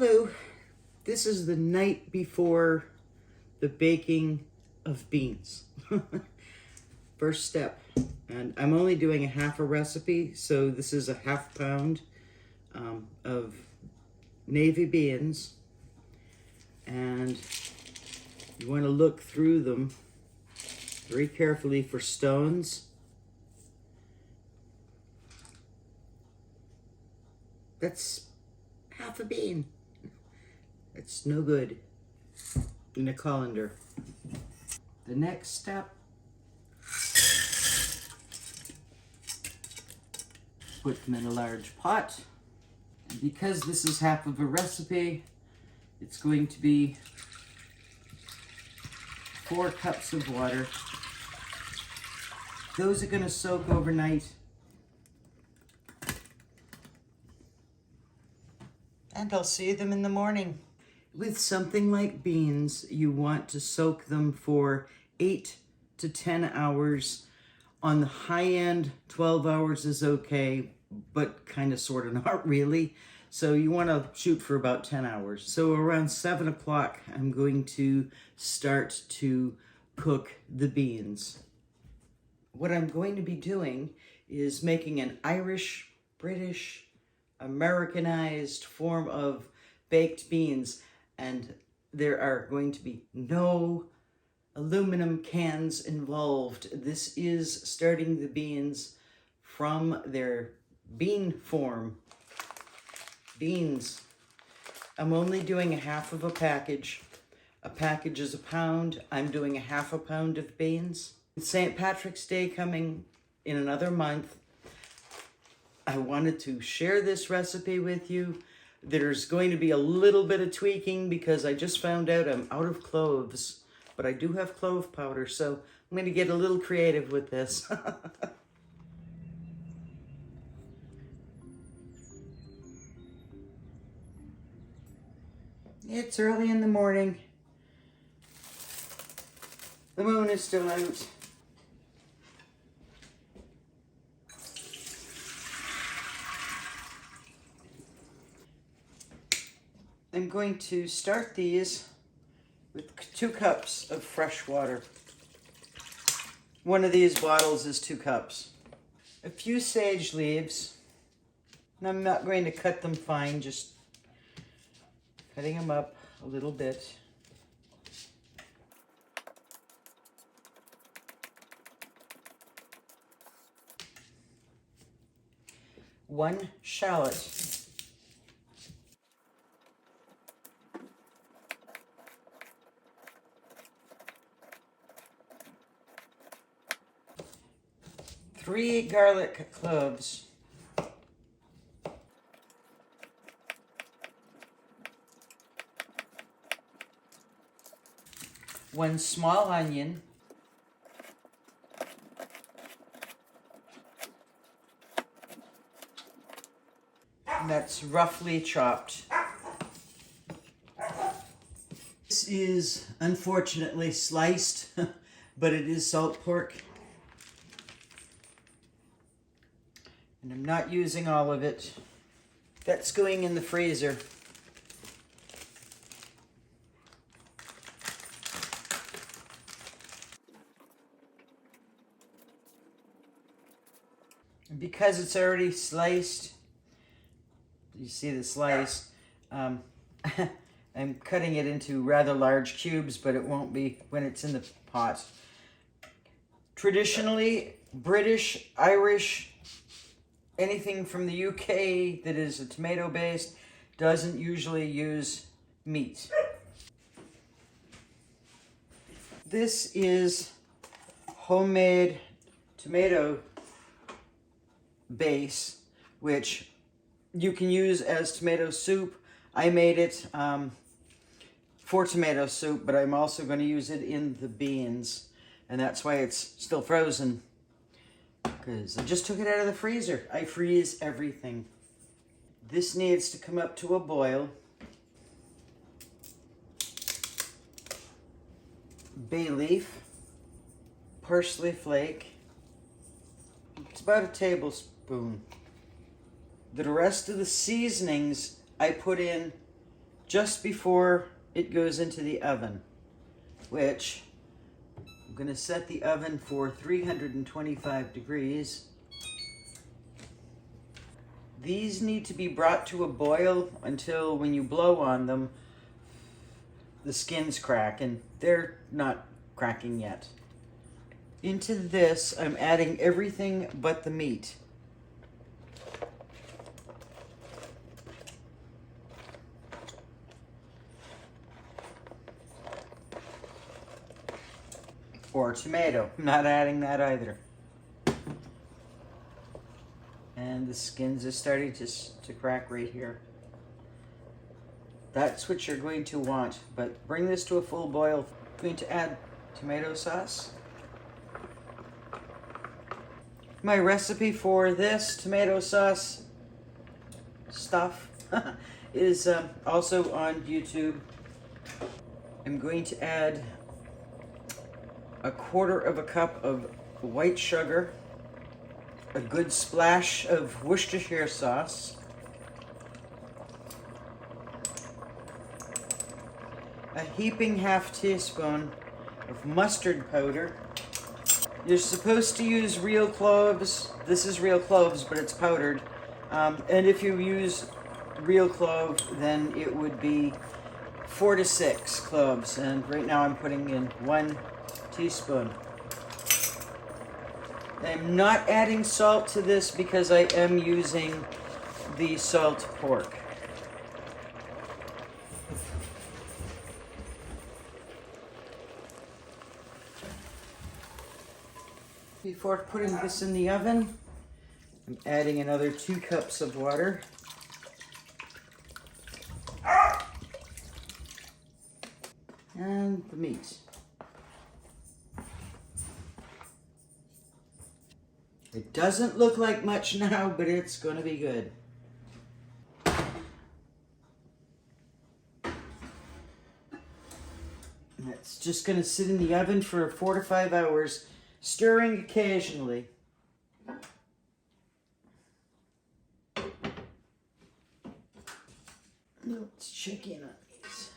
Hello, this is the night before the baking of beans. First step, and I'm only doing a half a recipe, so this is a half pound of navy beans, and you want to look through them very carefully for stones. That's half a bean. It's no good in a colander. The next step, put them in a large pot. And because this is half of a recipe, it's going to be 4 cups of water. Those are going to soak overnight. And I'll see them in the morning. With something like beans, you want to soak them for 8 to 10 hours. On the high end, 12 hours is okay, but kind of sort of not really. So you want to shoot for about 10 hours. So around 7 o'clock, I'm going to start to cook the beans. What I'm going to be doing is making an Irish, British, Americanized form of baked beans, and there are going to be no aluminum cans involved. This is starting the beans from their bean form. Beans. I'm only doing a half of a package. A package is a pound. I'm doing a half a pound of beans. With St. Patrick's Day coming in another month, I wanted to share this recipe with you. There's going to be a little bit of tweaking because I just found out I'm out of cloves, but I do have clove powder, so I'm going to get a little creative with this. It's early in the morning. The moon is still out. I'm going to start these with 2 cups of fresh water. One of these bottles is 2 cups. A few sage leaves. And I'm not going to cut them fine, just cutting them up a little bit. One shallot. Three garlic cloves. One small onion. That's roughly chopped. This is unfortunately sliced, but it is salt pork. And I'm not using all of it. That's going in the freezer. And because it's already sliced, you see the slice, I'm cutting it into rather large cubes, but it won't be when it's in the pot. Traditionally, British, Irish, anything from the UK that is a tomato-based doesn't usually use meat. This is homemade tomato base, which you can use as tomato soup. I made it for tomato soup, but I'm also going to use it in the beans, and that's why it's still frozen. Because I just took it out of the freezer. I freeze everything. This needs to come up to a boil. Bay leaf, parsley flake. It's about a tablespoon. The rest of the seasonings I put in just before it goes into the oven, which I'm going to set the oven for 325 degrees. These need to be brought to a boil until when you blow on them, the skins crack, and they're not cracking yet. Into this, I'm adding everything but the meat. Or tomato. I'm not adding that either. And the skins are starting to crack right here. That's what you're going to want, but bring this to a full boil. I'm going to add tomato sauce. My recipe for this tomato sauce stuff is also on YouTube. I'm going to add 1/4 cup of white sugar, a good splash of Worcestershire sauce, a heaping 1/2 teaspoon of mustard powder. You're supposed to use real cloves. This is real cloves, but it's powdered. And if you use real clove, then it would be 4 to 6 cloves. And right now I'm putting in 1 teaspoon. I'm not adding salt to this because I am using the salt pork. Before putting this in the oven, I'm adding another 2 cups of water. And the meat. It doesn't look like much now, but it's going to be good. It's just going to sit in the oven for 4 to 5 hours, stirring occasionally. Let's check in on these.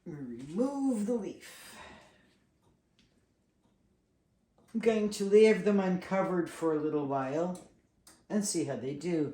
Remove the leaf. I'm going to leave them uncovered for a little while and see how they do.